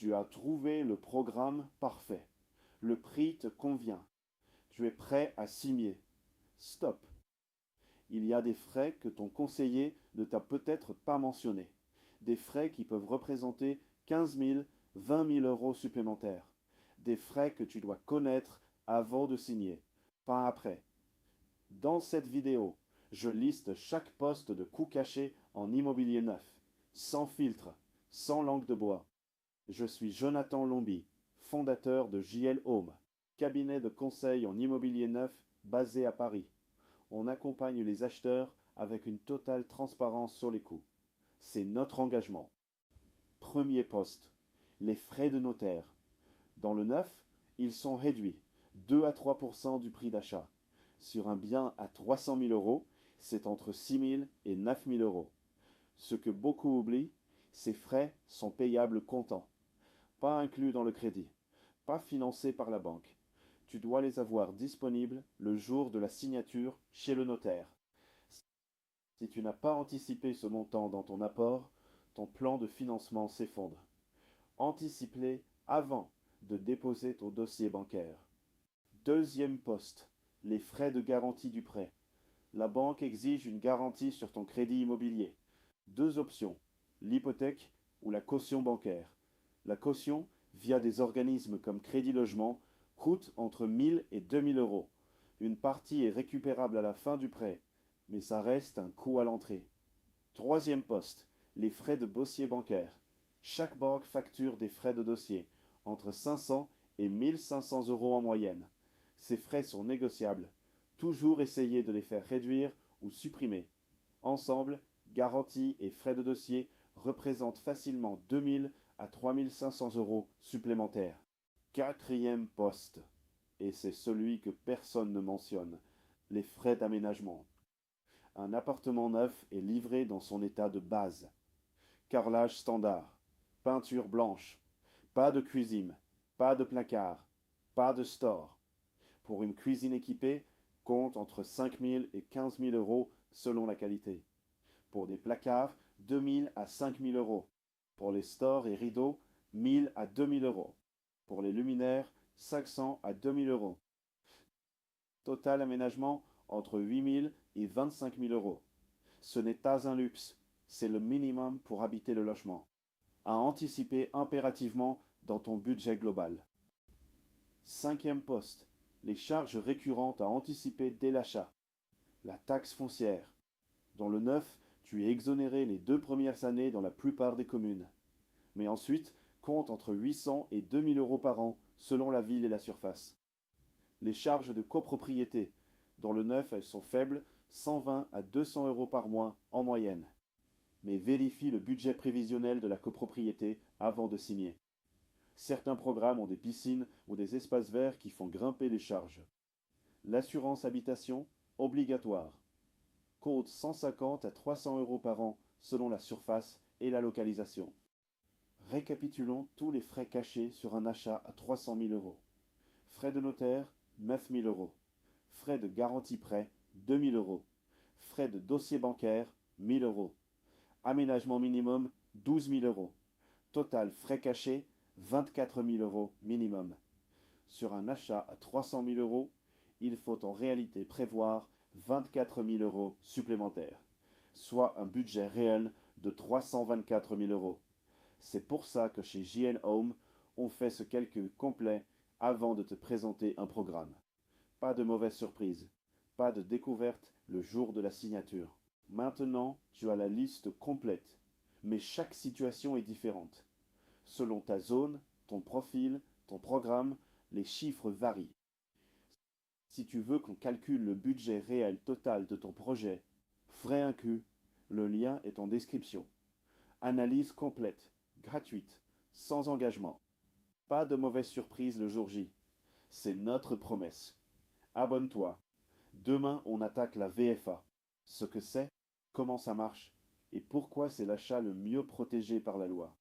Tu as trouvé le programme parfait. Le prix te convient. Tu es prêt à signer. Stop. Il y a des frais que ton conseiller ne t'a peut-être pas mentionnés. Des frais qui peuvent représenter 15 000, 20 000 euros supplémentaires. Des frais que tu dois connaître avant de signer, pas après. Dans cette vidéo, je liste chaque poste de coûts cachés en immobilier neuf, sans filtre, sans langue de bois. Je suis Jonathan Lombi, fondateur de JL Home, cabinet de conseil en immobilier neuf basé à Paris. On accompagne les acheteurs avec une totale transparence sur les coûts. C'est notre engagement. Premier poste, les frais de notaire. Dans le neuf, ils sont réduits, 2 à 3% du prix d'achat. Sur un bien à 300 000 euros, c'est entre 6 000 et 9 000 euros. Ce que beaucoup oublient, ces frais sont payables comptant, pas inclus dans le crédit, pas financés par la banque. Tu dois les avoir disponibles le jour de la signature chez le notaire. Si tu n'as pas anticipé ce montant dans ton apport, ton plan de financement s'effondre. Anticipe-les avant de déposer ton dossier bancaire. Deuxième poste, les frais de garantie du prêt. La banque exige une garantie sur ton crédit immobilier. Deux options, l'hypothèque ou la caution bancaire. La caution, via des organismes comme Crédit Logement, coûte entre 1 000 et 2 000 euros. Une partie est récupérable à la fin du prêt, mais ça reste un coût à l'entrée. Troisième poste, les frais de dossier bancaire. Chaque banque facture des frais de dossier, entre 500 et 1 500 euros en moyenne. Ces frais sont négociables. Toujours essayer de les faire réduire ou supprimer. Ensemble, garantie et frais de dossier représentent facilement 2 000 à 3 500 euros supplémentaires. Quatrième poste, et c'est celui que personne ne mentionne, les frais d'aménagement. Un appartement neuf est livré dans son état de base. Carrelage standard, peinture blanche, pas de cuisine, pas de placard, pas de store. Pour une cuisine équipée, compte entre 5 000 et 15 000 euros selon la qualité. Pour des placards, 2 000 à 5 000 euros. Pour les stores et rideaux, 1 000 à 2 000 euros. Pour les luminaires, 500 à 2 000 euros. Total aménagement entre 8 000 et 25 000 euros. Ce n'est pas un luxe, c'est le minimum pour habiter le logement. À anticiper impérativement dans ton budget global. Cinquième poste, les charges récurrentes à anticiper dès l'achat. La taxe foncière. Dans le neuf, tu es exonéré les 2 premières années dans la plupart des communes. Mais ensuite, compte entre 800 et 2 000 euros par an selon la ville et la surface. Les charges de copropriété. Dans le neuf, elles sont faibles, 120 à 200 euros par mois en moyenne. Mais vérifie le budget prévisionnel de la copropriété avant de signer. Certains programmes ont des piscines ou des espaces verts qui font grimper les charges. L'assurance habitation, obligatoire. Compte 150 à 300 euros par an selon la surface et la localisation. Récapitulons tous les frais cachés sur un achat à 300 000 euros. Frais de notaire, 9 000 euros. Frais de garantie prêt, 2 000 euros. Frais de dossier bancaire, 1 000 euros. Aménagement minimum, 12 000 euros. Total frais cachés, 24 000 euros minimum. Sur un achat à 300 000 euros, il faut en réalité prévoir 24 000 euros supplémentaires, soit un budget réel de 324 000 euros. C'est pour ça que chez JL Home, on fait ce calcul complet avant de te présenter un programme. Pas de mauvaise surprise, pas de découverte le jour de la signature. Maintenant, tu as la liste complète, mais chaque situation est différente. Selon ta zone, ton profil, ton programme, les chiffres varient. Si tu veux qu'on calcule le budget réel total de ton projet, frais inclus, le lien est en description. Analyse complète, gratuite, sans engagement. Pas de mauvaise surprise le jour J. C'est notre promesse. Abonne-toi. Demain, on attaque la VFA. Ce que c'est, comment ça marche et pourquoi c'est l'achat le mieux protégé par la loi.